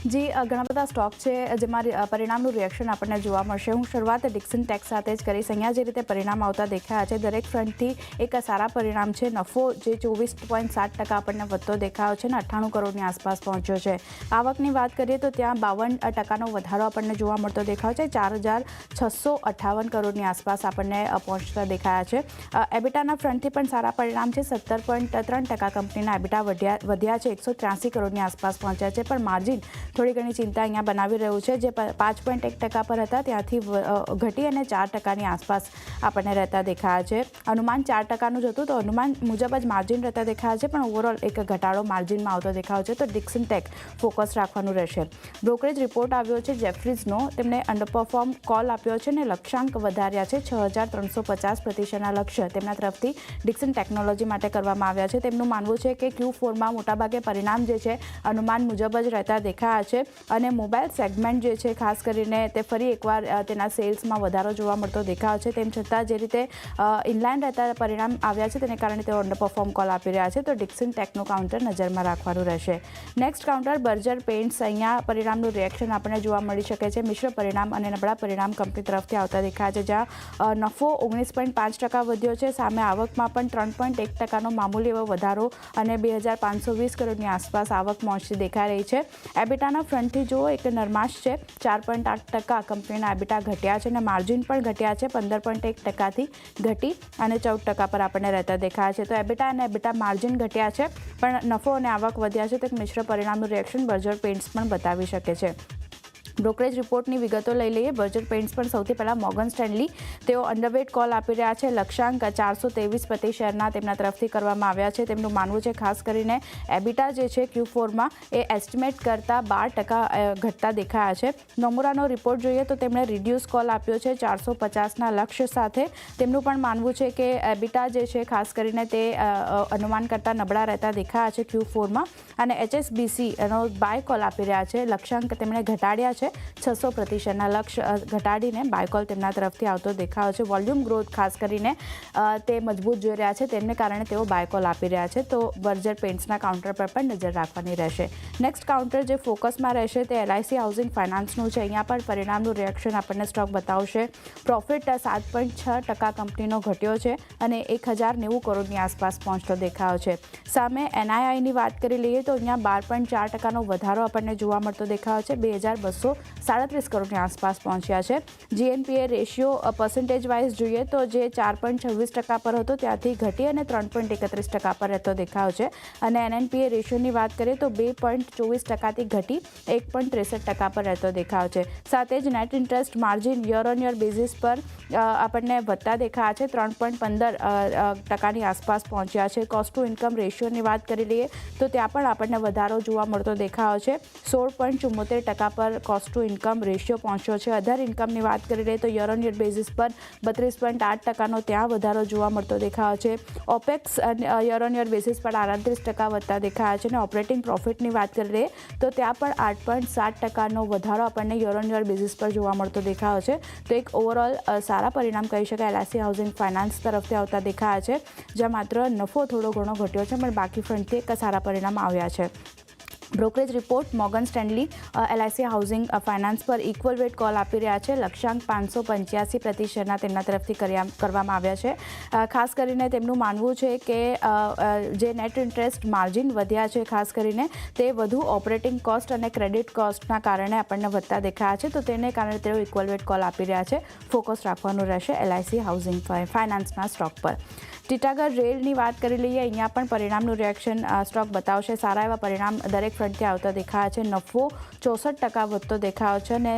जी घણા બધા સ્ટોક છે જેમાં પરિણામનું રિએક્શન આપણને જોવા મળશે। હું શરૂઆત ડિક્સન ટેક સાથે જ કરીશ। અહીંયા જે રીતે પરિણામ આવતા દેખાયા છે દરેક ફ્રન્ટથી એક સારા પરિણામ છે। નફો જે 24.7% આપણને વધતો દેખાયો છે અને 98 કરોડની આસપાસ પહોંચ્યો છે। આવકની વાત કરીએ તો ત્યાં 52%નો વધારો આપણને જોવા મળતો દેખાયો છે। 4,658 કરોડની આસપાસ આપણને પહોંચતા દેખાયા છે। એબિટાના ફ્રન્ટથી પણ સારા પરિણામ છે। 17.3% કંપનીના એબિટા વધ્યા છે, 183 કરોડની આસપાસ પહોંચ્યા છે। પણ માર્જિન થોડી ઘણી ચિંતા અહીંયા બનાવી રહ્યું છે। જે 5.1% પર હતા ત્યાંથી ઘટી અને 4%ની આસપાસ આપણને રહેતા દેખાયા છે। અનુમાન 4%નું જ હતું તો અનુમાન મુજબ જ માર્જિન રહેતા દેખાયા છે, પણ ઓવરઓલ એક ઘટાડો માર્જિનમાં આવતો દેખાયો છે। તો ડિક્સન ટેક ફોકસ રાખવાનું રહેશે। બ્રોકરેજ રિપોર્ટ આવ્યો છે જેફરીઝનો। તેમણે અંડરપરફોર્મ કોલ આપ્યો છે અને લક્ષ્યાંક વધાર્યા છે। 6,350%ના લક્ષ્ય તેમના તરફથી ડિક્સન ટેકનોલોજી માટે કરવામાં આવ્યા છે। તેમનું માનવું છે કે Q4માં મોટાભાગે પરિણામ જે છે અનુમાન મુજબ જ રહેતા દેખાયા છે અને મોબાઈલ સેગમેન્ટ જે છે ખાસ કરીને તે ફરી એકવાર તેના સેલ્સમાં વધારો જોવા મળતો દેખાયો છે। તેમ છતાં જે રીતે ઇનલાઇન રહેતા પરિણામ આવ્યા છે તેને કારણે તેઓ અંડરપરફોર્મ કોલ આપી રહ્યા છે। તો ડિક્સન ટેકનું કાઉન્ટર નજરમાં રાખવાનું રહેશે। Next counter Berger paints. અહીંયા પરિણામનું રિએક્શન આપણને જોવા મળી શકે છે। મિશ્ર પરિણામ અને નબળા પરિણામ કંપની તરફથી આવતા દેખાયા છે, જ્યાં નફો 19.5% વધ્યો છે, સામે આવકમાં પણ 3.1%નો મામૂલી એવો વધારો અને 2,520 કરોડની આસપાસ આવક પહોંચતી દેખાઈ રહી છે। એબિટાના ફ્રન્ટથી જુઓ એક નરમાશ છે। 4.8% કંપનીના એબિટા ઘટ્યા છે અને માર્જિન પણ ઘટ્યા છે। 15.1%થી ઘટી અને 14% પર આપણને રહેતા દેખાયા છે। તો એબિટા અને એબિટા માર્જિન ઘટ્યા છે પણ નફો અને આવક વધ્યા છે, તો એક મિશ્ર પરિણામનું રિએક્શન બર્જર પેઇન્ટ્સ પણ બતાવી શકે છે। બ્રોકરેજ રિપોર્ટની વિગતો લઈ લઈએ। બર્જર પેઇન્ટ્સ પણ સૌથી પહેલાં મોર્ગન સ્ટેનલી તેઓ અંડરવેટ કોલ આપી રહ્યા છે। લક્ષ્યાંક 423 પ્રતિ શેરના તેમના તરફથી કરવામાં આવ્યા છે। તેમનું માનવું છે ખાસ કરીને એબિટા જે છે Q4માં એ એસ્ટિમેટ કરતાં 12% ઘટતા દેખાયા છે। નોમુરાનો રિપોર્ટ જોઈએ તો તેમણે રિડ્યુસ કોલ આપ્યો છે 450ના લક્ષ્ય સાથે। તેમનું પણ માનવું છે કે એબિટા જે છે ખાસ કરીને તે અનુમાન કરતાં નબળા રહેતા દેખાયા છે Q4માં અને HSBCનો બાય કોલ આપી રહ્યા છે। લક્ષ્યાંક તેમણે ઘટાડ્યા છે 600%ના લક્ષ્ય ઘટાડીને બાયકોલ તેમના તરફથી આવતો દેખાયો છે। વોલ્યુમ ગ્રોથ ખાસ કરીને તે મજબૂત જોઈ રહ્યા છે, તેમને કારણે તેઓ બાયકોલ આપી રહ્યા છે। તો બર્જર પેઇન્ટ્સના કાઉન્ટર પર પણ નજર રાખવાની રહેશે। નેક્સ્ટ કાઉન્ટર જે ફોકસમાં રહેશે તે LIC હાઉસિંગ ફાઇનાન્સનું છે। અહીંયા પણ પરિણામનું રિએક્શન આપણને સ્ટોક બતાવશે। પ્રોફિટ 7.6% કંપનીનો ઘટ્યો છે અને 1,090 કરોડની આસપાસ પહોંચતો દેખાયો છે। સામે NIIની વાત કરી લઈએ તો અહીંયા 12.4%નો વધારો આપણને જોવા મળતો દેખાયો છે। 2,237 કરોડની આસપાસ પહોંચ્યા છે। GNPA રેશિયો પર્સન્ટેજ વાઇઝ જોઈએ તો જે 4.26% પર હતો ત્યાંથી ઘટી અને 3.31% પર રહેતો દેખાયો છે અને NNPA રેશિયોની વાત કરીએ તો 2.24%થી ઘટી 1.63% પર રહેતો દેખાયો છે। સાથે જ net interest margin year on year basis પર આપણને વધતા દેખાયા છે। 3.15%ની આસપાસ પહોંચ્યા છે। કોસ્ટ ટુ ઇન્કમ રેશિયોની વાત કરી લઈએ તો ત્યાં પણ આપણને વધારો જોવા મળતો દેખાયો છે। 16.74% પર કોસ્ટ ટુ ઇન્કમ રેશિયો પહોંચ્યો છે। અધર ઇન્કમની વાત કરી લઈએ તો યર ઓન યર બેઝિસ પર 32.8%નો ત્યાં વધારો જોવા મળતો દેખાયો છે। ઓપેક્સ યર ઓન યર બેઝિસ પર 38% વધતા દેખાયા છે અને ઓપરેટિંગ પ્રોફિટની વાત કરી લઈએ તો ત્યાં પણ 8.7%નો વધારો આપણને યર ઓન યર બેઝિસ પર જોવા મળતો દેખાયો છે। તો એક ઓવરઓલ સારા પરિણામ કહી શકાય LIC હાઉસિંગ ફાઇનાન્સ તરફથી આવતા દેખાયા છે, જ્યાં માત્ર નફો થોડો ઘણો ઘટ્યો છે પણ બાકી ફ્રન્ટથી એક સારા પરિણામ આવ્યા છે। Brokerage report Morgan Stanley LIC housing finance પર ઇક્વલ વેટ કોલ આપી રહ્યા છે। લક્ષ્યાંક 585 પ્રતિ શેરના તેમના તરફથી કરવામાં આવ્યા છે। ખાસ કરીને તેમનું માનવું છે કે જે નેટ ઇન્ટરેસ્ટ માર્જિન વધ્યા છે ખાસ કરીને તે વધુ ઓપરેટિંગ કોસ્ટ અને ક્રેડિટ કોસ્ટના કારણે આપણને વધતા દેખાયા છે, તો તેને કારણે તેઓ ઇક્વલ વેટ કોલ આપી રહ્યા છે। ફોકસ રાખવાનું રહેશે LIC હાઉસિંગ ફાઇનાન્સના સ્ટોક પર। ટીટાગઢ રેલની વાત કરી લઈએ। અહીંયા પણ પરિણામનું રિએક્શન સ્ટોક બતાવશે। સારા એવા પરિણામ દરેક ફ્રન્ટથી આવતા દેખાયા છે। નફો 64% વધતો દેખાયો છે અને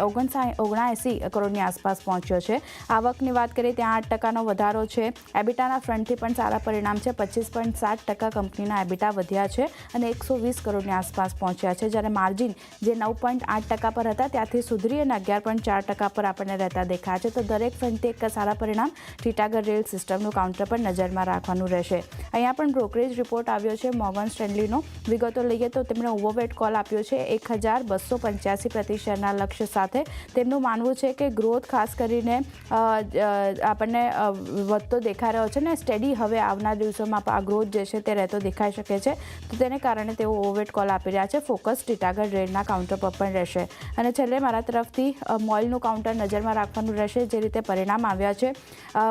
79 કરોડની આસપાસ પહોંચ્યો છે। આવકની વાત કરીએ ત્યાં 8%નો વધારો છે। એબિટાના ફ્રન્ટથી પણ સારા પરિણામ છે। 25.7% કંપનીના એબિટા વધ્યા છે અને 120 કરોડની આસપાસ પહોંચ્યા છે, જ્યારે માર્જિન જે 9.8% પર હતા ત્યાંથી સુધરી અને 11.4% પર આપણને રહેતા દેખાયા છે। તો દરેક ફ્રન્ટથી એક સારા પરિણામ ટીટાગઢ રેલ સિસ્ટમનું કાઉન્ટર પર નજરમાં રાખવાનું રહેશે। અહીંયા પણ બ્રોકરેજ રિપોર્ટ આવ્યો છે મોર્ગન સ્ટેનલીનો। વિગતો લઈએ તો તો તેમણે ઓવરવેટ કોલ આપ્યો છે 1285 પ્રતિ શેરના લક્ષ્ય સાથે. તેમનું માનવું છે કે ગ્રોથ ખાસ કરીને આપણને વધતો દેખાઈ રહ્યો છે ને સ્ટેડી હવે આવનાર દિવસોમાં આ ગ્રોથ જે છે તે રહેતો દેખાઈ શકે છે. તો તેને કારણે તેઓ ઓવરવેટ કોલ આપી રહ્યા છે. ફોકસ ટીટાગઢ રેડના કાઉન્ટર પર પણ રહેશે. અને છેલ્લે મારા તરફથી મોઇલનું કાઉન્ટર નજરમાં રાખવાનું રહેશે. જે રીતે પરિણામ આવ્યા છે,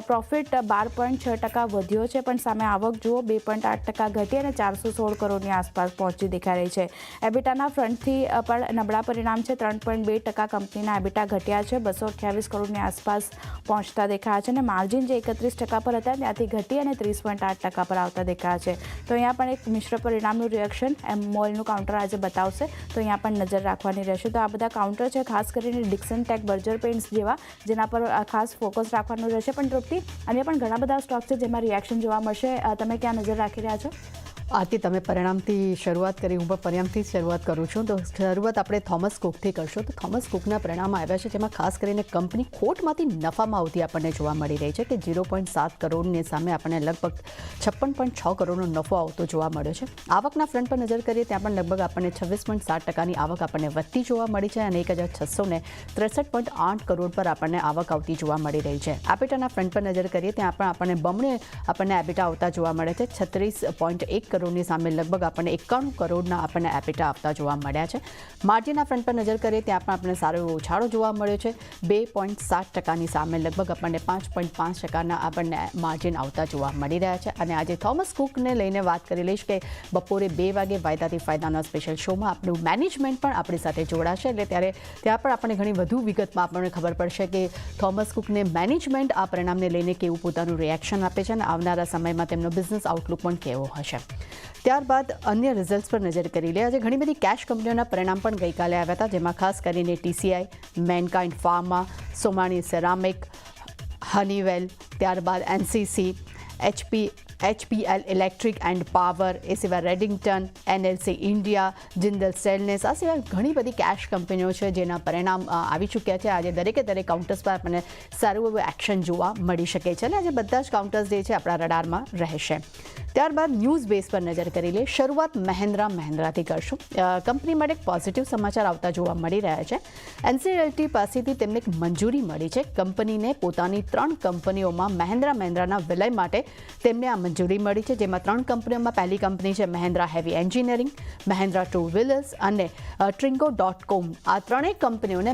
પ્રોફિટ 12.6% વધ્યો છે, પણ સામે આવક જુઓ 2.8% ઘટી અને 416 કરોડની આસપાસ પહોંચી દેખાઈ રહી છે. એબિટાના ફ્રન્ટથી પણ નબળા પરિણામ છે. 3.2% કંપનીના એબિટા ઘટ્યા છે, 228 કરોડની આસપાસ પહોંચતા દેખાયા છે. અને માર્જિન જે 31% પર હતા ત્યાંથી ઘટી અને 30.8% પર આવતા દેખાયા છે. તો અહીંયા પણ એક મિશ્ર પરિણામનું રિએક્શન મોઇલનું કાઉન્ટર આજે બતાવશે. તો અહીંયા પણ નજર રાખવાની રહેશે. તો આ બધા કાઉન્ટર છે, ખાસ કરીને ડિક્સન ટેક, બર્જર પેઇન્ટ્સ જેવા, જેના પર ખાસ ફોકસ રાખવાનું રહેશે. પણ તૃપ્તિ, અન્ય પણ ઘણા બધા સ્ટોક છે જેમાં રિએક્શન જોવા મળશે. તમે ક્યાં નજર રાખી રહ્યા છો? આરતી, તમે પરિણામથી શરૂઆત કરી, હું પણ પરિણામથી જ શરૂઆત કરું છું. તો શરૂઆત આપણે થોમસ કુકથી કરશું. તો થોમસ કુકના પરિણામ આવ્યા છે, જેમાં ખાસ કરીને કંપની ખોટમાંથી નફામાં આવતી આપણને જોવા મળી રહી છે કે 0.7 કરોડની સામે આપણને લગભગ 56.6 કરોડનો નફો આવતો જોવા મળ્યો છે. આવકના ફ્રન્ટ પર નજર કરીએ ત્યાં પણ લગભગ આપણને 26.7%ની આવક આપણને વધતી જોવા મળી છે અને 1663.8 કરોડ પર આપણને આવક આવતી જોવા મળી રહી છે. એબિટાના ફ્રન્ટ પર નજર કરીએ ત્યાં પણ આપણને બમણે એબિટા આવતા જોવા મળે છે. 36.1 કરોડની સામે લગભગ આપણને 91 કરોડના આપણને એબિટા આવતા જોવા મળ્યા છે. માર્જિનના ફ્રન્ટ પર નજર કરીએ ત્યાં પણ આપણને સારો એવો ઉછાળો જોવા મળ્યો છે. 2.7%ની સામે લગભગ આપણને 5.5%ના આપણને માર્જિન આવતા જોવા મળી રહ્યા છે. અને આજે થોમસ કુકને લઈને વાત કરી લઈશ કે બપોરે 2 વાગે વાયદાથી ફાયદાના સ્પેશિયલ શોમાં આપણું મેનેજમેન્ટ પણ આપણી સાથે જોડાશે. એટલે ત્યાં પણ આપણને ઘણી વધુ વિગતમાં આપણને ખબર પડશે કે થોમસ કુકને મેનેજમેન્ટ આ પરિણામને લઈને કેવું પોતાનું રિએક્શન આપે છે અને આવનારા સમયમાં તેમનો બિઝનેસ આઉટલુક પણ કેવો હશે. ત્યારબાદ અન્ય રિઝલ્ટ્સ પર નજર કરી લે. આજે ઘણી બધી કેશ કંપનીઓના પરિણામ પણ ગઈકાલે આવ્યા હતા, જેમાં ખાસ કરીને TCI, Mankind pharma, Somani ceramic, Honeywell, ત્યારબાદ NCC, HPL electric and power, એ સિવાય Redington, NLC India, Jindal stainless, આ સિવાય ઘણી બધી કેશ કંપનીઓ છે જેના પરિણામ આવી ચૂક્યા છે. આજે દરેક કાઉન્ટર્સ પર આપણને સારું એવું એક્શન જોવા મળી શકે છે અને આજે બધા જ કાઉન્ટર્સ જે છે આપણા રડારમાં રહેશે. ત્યારબાદ ન્યૂઝ બેઝ પર નજર કરી લે. શરૂઆત મહિન્દ્રાથી કરશું. કંપની માટે એક પોઝિટિવ સમાચાર આવતા જોવા મળી રહ્યા છે. NCLT પાસેથી તેમને એક મંજૂરી મળી છે. કંપનીને પોતાની 3 કંપનીઓમાં મહિન્દ્રાના વિલય માટે તેમને આ મંજૂરી મળી છે, જેમાં 3 કંપનીઓમાં પહેલી કંપની છે Mahindra heavy engineering, Mahindra two wheelers અને Tringo.com. આ ત્રણેય કંપનીઓને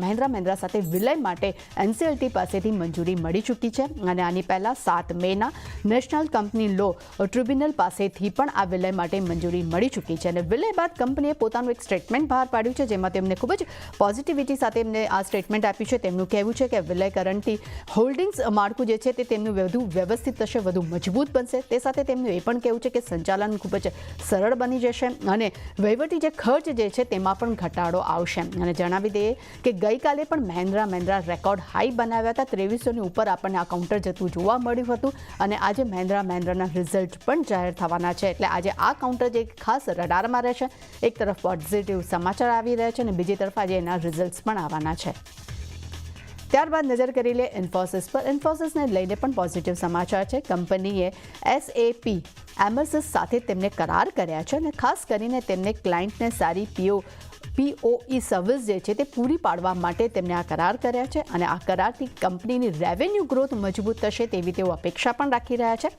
મહિન્દ્રા સાથે વિલય માટે NCLT પાસેથી મંજૂરી મળી ચૂકી છે. અને આની પહેલા 7 મેના નેશનલ કંપની લો ટ્રિબ્યુનલ પાસેથી પણ આ વિલય માટે મંજૂરી મળી ચૂકી છે. અને વિલય બાદ કંપનીએ પોતાનું એક સ્ટેટમેન્ટ બહાર પાડ્યું છે, જેમાં તેમને ખૂબ જ પોઝિટિવિટી સાથે એમને આ સ્ટેટમેન્ટ આપ્યું છે. તેમનું કહેવું છે કે વિલયકરણથી હોલ્ડિંગ્સ માળખું જે છે તે તેમનું વધુ વ્યવસ્થિત થશે, વધુ મજબૂત બનશે. તે સાથે તેમનું એ પણ કહેવું છે કે સંચાલન ખૂબ જ સરળ બની જશે અને વહીવટી જે ખર્ચ જે છે તેમાં પણ ઘટાડો આવશે. અને જણાવી દઈએ કે ગઈકાલે પણ મહિન્દ્રા રેકોર્ડ હાઈ બનાવ્યા હતા. 2300ની ઉપર આપણને આ કાઉન્ટર જતું જોવા મળ્યું હતું અને આજે મહિન્દ્રાના રિઝલ્ટ પણ જાહેર થવાના છે. એટલે આજે આ કાઉન્ટર જે ખાસ રડારમાં રહેશે. એક તરફ પોઝિટિવ સમાચાર આવી રહ્યા છે અને બીજી તરફ આજે એના રિઝલ્ટ્સ પણ આવવાના છે. ત્યારબાદ નજર કરી લે ઇન્ફોસિસ પર. ઇન્ફોસિસને લઈને પણ પોઝિટિવ સમાચાર છે. કંપનીએ SAP એમર્સસ સાથે તેમને કરાર કર્યા છે અને ખાસ કરીને તેમને ક્લાયન્ટને સારી POE સર્વિસ જે છે તે પૂરી પાડવા માટે તેમને આ કરાર કર્યા છે. અને આ કરારથી કંપનીની રેવન્યુ ગ્રોથ મજબૂત થશે તેવી તેઓ અપેક્ષા પણ રાખી રહ્યા છે.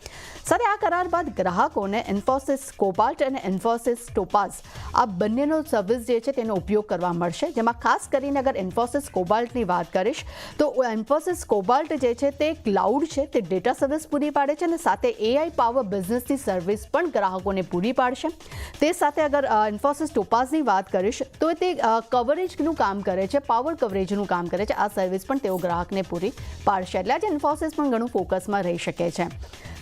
સાથે આ કરાર બાદ ગ્રાહકોને ઇન્ફોસિસ કોબાલ્ટ અને ઇન્ફોસિસ ટોપાઝ આ બંનેનો સર્વિસ જે છે તેનો ઉપયોગ કરવા મળશે. જેમાં ખાસ કરીને અગર ઇન્ફોસિસ કોબાલ્ટની વાત કરીશ તો ઇન્ફોસિસ કોબાલ્ટ જે છે તે ક્લાઉડ છે, તે ડેટા સર્વિસ પૂરી પાડે છે અને સાથે AI પાવર બિઝનેસની સર્વિસ પણ ગ્રાહકોને પૂરી પાડશે. તે સાથે અગર ઇન્ફોસિસ ટોપાઝની વાત કરીશ તો તે કવરેજનું કામ કરે છે, પાવર કવરેજનું કામ કરે છે. આ સર્વિસ પણ તેઓ ગ્રાહકને પૂરી પાડશે. એટલે આજે ઇન્ફોસિસ પણ ઘણું ફોકસમાં રહી શકે છે.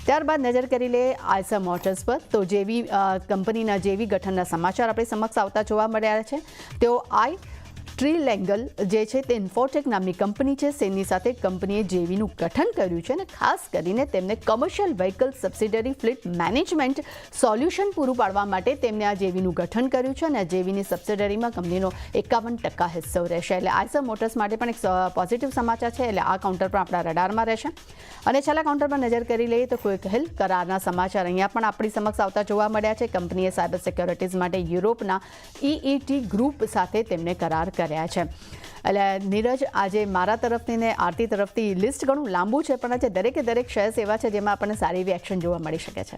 ત્યારબાદ નજર કરી લે આઈસર મોટર્સ પર. તો કંપનીના જેવી ગઠનના સમાચાર આપણી સમક્ષ આવતા જોવા મળ્યા છે. તેઓ ટ્રી લેંગલ જે છે તે ઇન્ફોટેક નામની કંપની છે તેની સાથે કંપનીએ જેવીનું ગઠન કર્યું છે અને ખાસ કરીને તેમને commercial vehicle subsidiary fleet management solution પૂરું પાડવા માટે તેમને આ જેવીનું ગઠન કર્યું છે અને આ જેવીની સબસિડરીમાં કંપનીનો 51% હિસ્સો રહેશે. એટલે આઈસર મોટર્સ માટે પણ એક પોઝિટિવ સમાચાર છે. એટલે આ કાઉન્ટર પણ આપણા રડારમાં રહેશે. અને છેલ્લા કાઉન્ટર પર નજર કરી લઈએ તો ક્વિક હિલ કરારના સમાચાર અહીંયા પણ આપણી સમક્ષ આવતા જોવા મળ્યા છે. કંપનીએ સાયબર સિક્યોરિટીઝ માટે યુરોપના EET ગ્રુપ સાથે તેમને કરાર કર્યા છે. એટલે નીરજ, આજે મારા તરફથી ને આરતી તરફથી લિસ્ટ ઘણું લાંબુ છે, પણ આજે દરેકે દરેક શેર્સ એવા છે જેમાં આપણને સારી એવી એક્શન જોવા મળી શકે છે.